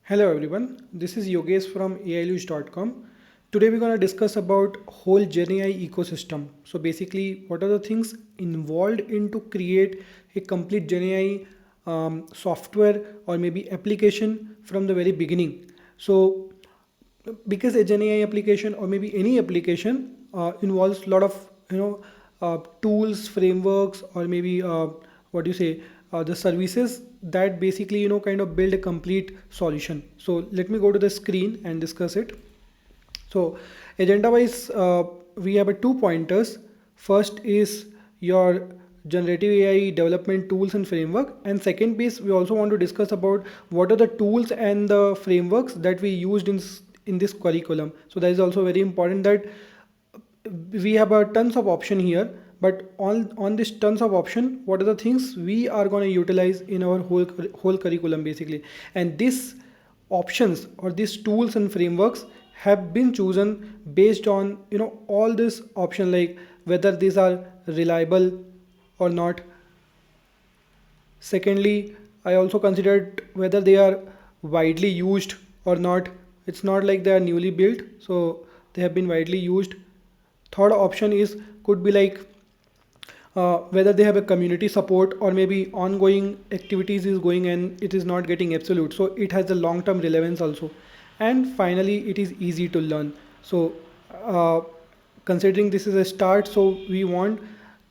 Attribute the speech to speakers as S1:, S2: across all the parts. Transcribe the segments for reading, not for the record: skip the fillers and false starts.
S1: Hello everyone, this is Yogesh from AILush.com. Today we're going to discuss about whole GenAI ecosystem. So basically, what are the things involved in to create a complete GenAI software or maybe application from the very beginning. So because a GenAI application or maybe any application involves a lot of tools, frameworks, or maybe what do you say the services that basically kind of build a complete solution. So let me go to the screen and discuss it. So agenda wise, we have a two pointers. First is your generative AI development tools and framework, and second piece we also want to discuss about what are the tools and the frameworks that we used in this curriculum. So that is also very important that we have a tons of option here, but on this tons of option, what are the things we are going to utilize in our whole curriculum basically. And these options or these tools and frameworks have been chosen based on all this option, like whether these are reliable or not. Secondly, I also considered whether they are widely used or not. It's not like they are newly built, so they have been widely used. Third option is could be like whether they have a community support or maybe ongoing activities is going and it is not getting absolute, so it has a long term relevance also. And finally, it is easy to learn. So uh, considering this is a start, so we want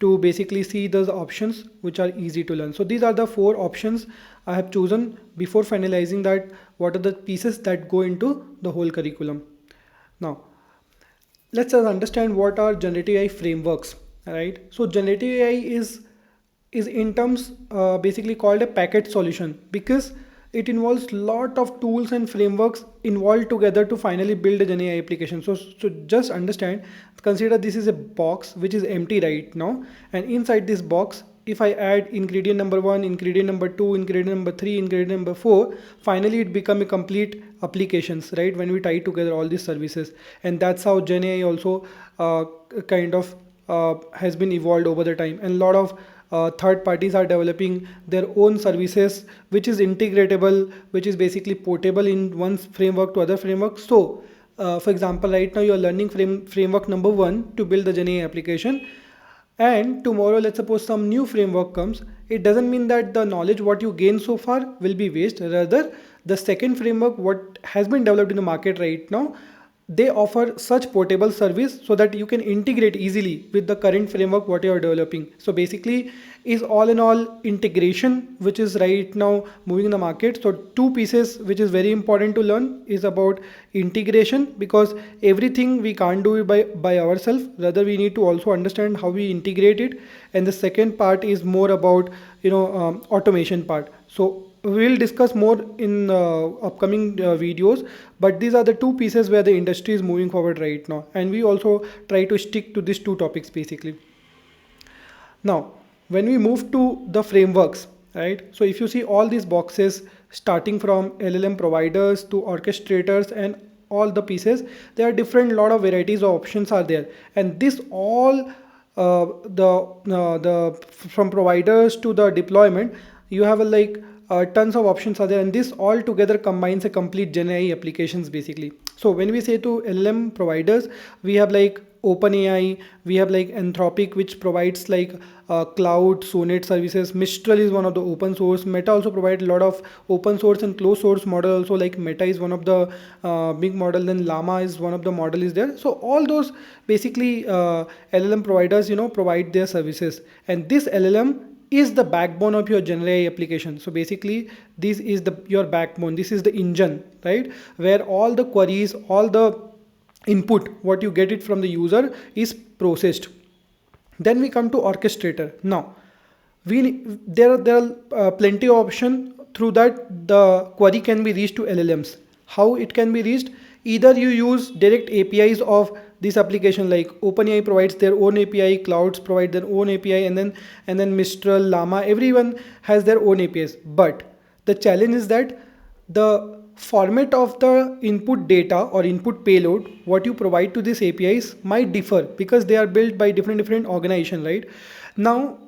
S1: to basically see those options which are easy to learn. So these are the four options I have chosen before finalizing that what are the pieces that go into the whole curriculum. Now let's just understand what are generative AI frameworks, right? So generative AI is in terms basically called a packet solution because it involves lot of tools and frameworks involved together to finally build a Gen AI application. So just understand, consider this is a box which is empty right now, and inside this box, if I add ingredient number one, ingredient number two, ingredient number three, ingredient number four, finally it become a complete applications, right? When we tie together all these services, and that's how Gen AI also kind of has been evolved over the time, and a lot of third parties are developing their own services which is integratable, which is basically portable in one framework to other framework. So for example, right now you are learning framework number one to build the Gen AI application, and tomorrow let's suppose some new framework comes. It doesn't mean that the knowledge what you gain so far will be waste, rather the second framework what has been developed in the market right now, they offer such portable service so that you can integrate easily with the current framework what you are developing. So basically is all in all integration which is right now moving in the market. So two pieces which is very important to learn is about integration, because everything we can't do it by ourselves, rather we need to also understand how we integrate it. And the second part is more about automation part. So we'll discuss more in upcoming videos, but these are the two pieces where the industry is moving forward right now, and we also try to stick to these two topics basically. Now when we move to the frameworks, right, so if you see all these boxes starting from LLM providers to orchestrators and all the pieces, there are different lot of varieties of options are there, and this all the from providers to the deployment, you have a like tons of options are there, and this all together combines a complete Gen AI applications basically. So when we say to LLM providers, we have like OpenAI, we have like Anthropic, which provides like cloud Sonnet services. Mistral is one of the open source. Meta also provides a lot of open source and closed source model also, like Meta is one of the big model, then Llama is one of the model is there. So all those basically LLM providers provide their services, and this LLM is the backbone of your Gen AI application. So basically this is the your backbone, this is the engine, right, where all the queries, all the input what you get it from the user is processed. Then we come to orchestrator. Now there are plenty of option through that the query can be reached to LLMs. How it can be reached? Either you use direct APIs of this application, like OpenAI provides their own API, clouds provide their own API, and then Mistral, Llama, everyone has their own APIs. But the challenge is that the format of the input data or input payload what you provide to these APIs might differ because they are built by different organization, right? Now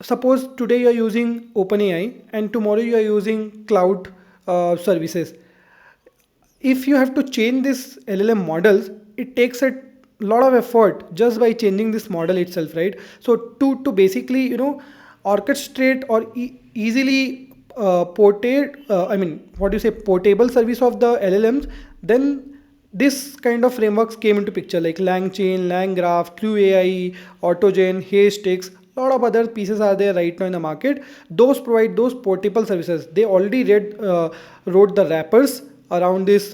S1: suppose today you are using OpenAI and tomorrow you are using cloud services. if you have to change this LLM models, it takes a lot of effort just by changing this model itself, right? So to basically, orchestrate or easily portate, I mean, what do you say, portable service of the LLMs, then this kind of frameworks came into picture like LangChain, LangGraph, TrueAI, AutoGen, Haystix. A lot of other pieces are there right now in the market. Those provide those portable services. They already wrote the wrappers around these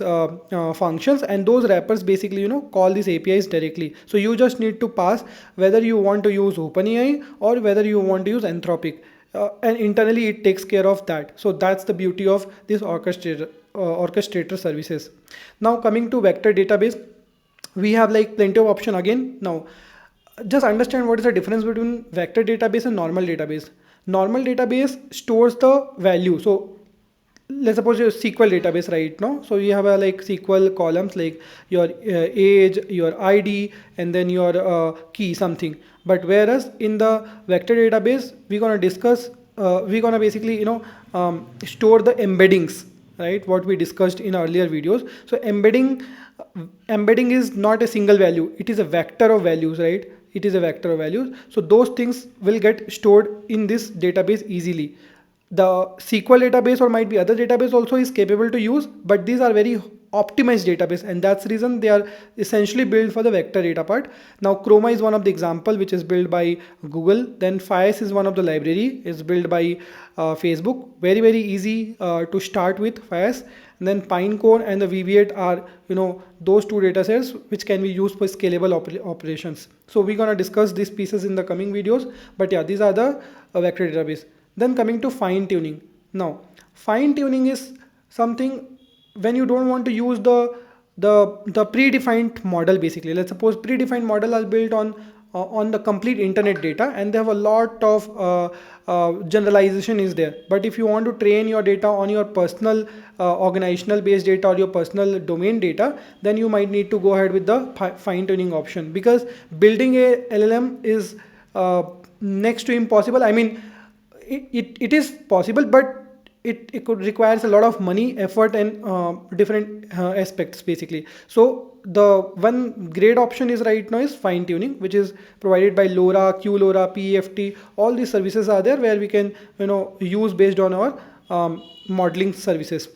S1: functions, and those wrappers basically call these APIs directly. So you just need to pass whether you want to use OpenAI or whether you want to use Anthropic, and internally it takes care of that. So that's the beauty of this orchestrator services. Now coming to vector database, we have like plenty of option again. Now just understand what is the difference between vector database and normal database. Normal database stores the value. So let's suppose your SQL database right now. So you have a like SQL columns like your age, your ID, and then your key something. But whereas in the vector database, we're gonna discuss, we're gonna basically store the embeddings, right? What we discussed in earlier videos. So embedding is not a single value; it is a vector of values, right? It is a vector of values. So those things will get stored in this database easily. The SQL database or might be other database also is capable to use, but these are very optimized database, and that's the reason they are essentially built for the vector data part. Now Chroma is one of the example which is built by Google. Then Fias is one of the library, is built by Facebook. Very easy to start with Fias. And then Pinecone and the VV8 are those two data sets which can be used for scalable operations. So we're gonna discuss these pieces in the coming videos, but yeah, these are the vector database. Then coming to fine tuning. Now fine tuning is something when you don't want to use the predefined model. Basically, let's suppose predefined model are built on the complete internet data, and they have a lot of generalization is there. But if you want to train your data on your personal organizational based data or your personal domain data, then you might need to go ahead with the fine tuning option, because building a LLM is next to impossible. I mean, it is possible, but it could requires a lot of money, effort, and different aspects basically. So the one great option is right now is fine tuning, which is provided by LoRa, QLoRa, PEFT. All these services are there where we can use based on our modeling services.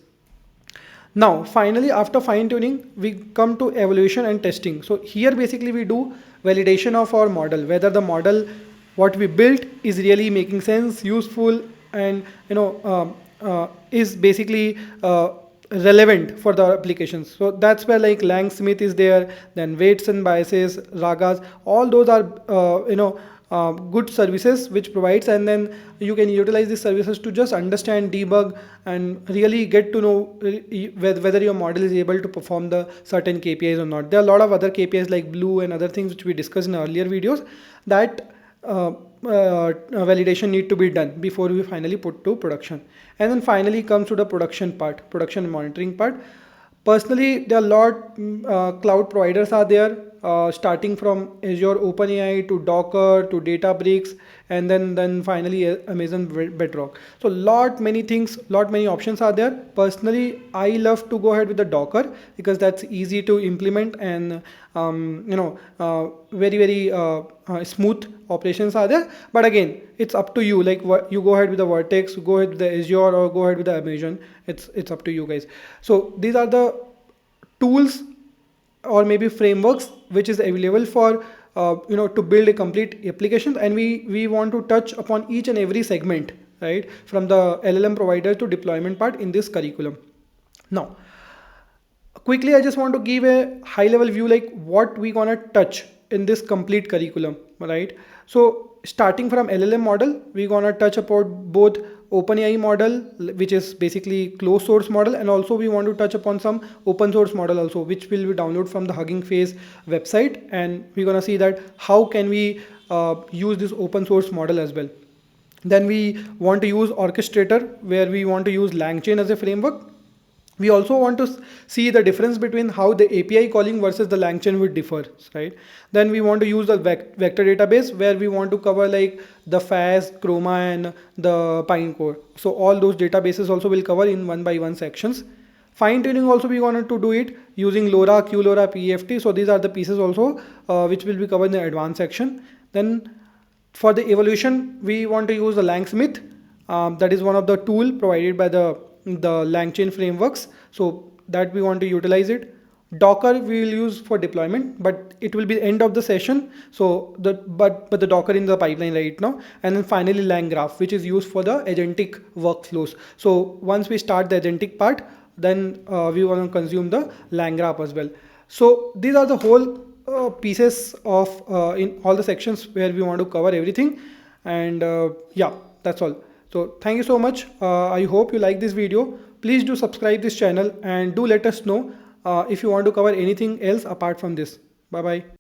S1: Now finally, after fine tuning, we come to evaluation and testing. So here basically we do validation of our model, whether the model what we built is really making sense, useful, and is basically relevant for the applications. So that's where like Langsmith is there, then weights and biases, Ragas, all those are good services which provides, and then you can utilize these services to just understand, debug, and really get to know whether your model is able to perform the certain KPIs or not. There are a lot of other KPIs like Blue and other things which we discussed in earlier videos that validation need to be done before we finally put to production. And then finally comes to the production part, production monitoring part. Personally, there are a lot cloud providers are there, starting from Azure OpenAI to Docker to Databricks, and then finally Amazon Bedrock. So many things, many options are there. Personally, I love to go ahead with the Docker because that's easy to implement, and very smooth operations are there. But again, it's up to you. Like what you go ahead with the Vertex, go ahead with the Azure, or go ahead with the Amazon. It's up to you guys. So these are the tools or maybe frameworks which is available for to build a complete application, and we want to touch upon each and every segment, right, from the LLM provider to deployment part in this curriculum. Now quickly, I just want to give a high level view like what we gonna touch in this complete curriculum, right? So starting from LLM model, we're gonna touch about both OpenAI model, which is basically closed source model, and also we want to touch upon some open source model also, which will be download from the Hugging Face website, and we're gonna see that how can we use this open source model as well. Then we want to use orchestrator, where we want to use LangChain as a framework. We also want to see the difference between how the API calling versus the LangChain would differ, right? Then we want to use the vector database, where we want to cover like the FAS, Chroma, and the Pinecone. So all those databases also will cover in one by one sections. Fine tuning also we wanted to do it using LoRa, QLoRa, PFT. So these are the pieces also which will be covered in the advanced section. Then for the evolution, we want to use the LangSmith. That is one of the tool provided by the LangChain frameworks. So that we want to utilize it. Docker we will use for deployment, but it will be the end of the session. So but the Docker in the pipeline right now. And then finally LangGraph, which is used for the agentic workflows. So once we start the agentic part, then we want to consume the LangGraph as well. So these are the whole pieces of in all the sections where we want to cover everything. And yeah, that's all. So thank you so much. I hope you like this video. Please do subscribe this channel and do let us know if you want to cover anything else apart from this. Bye bye.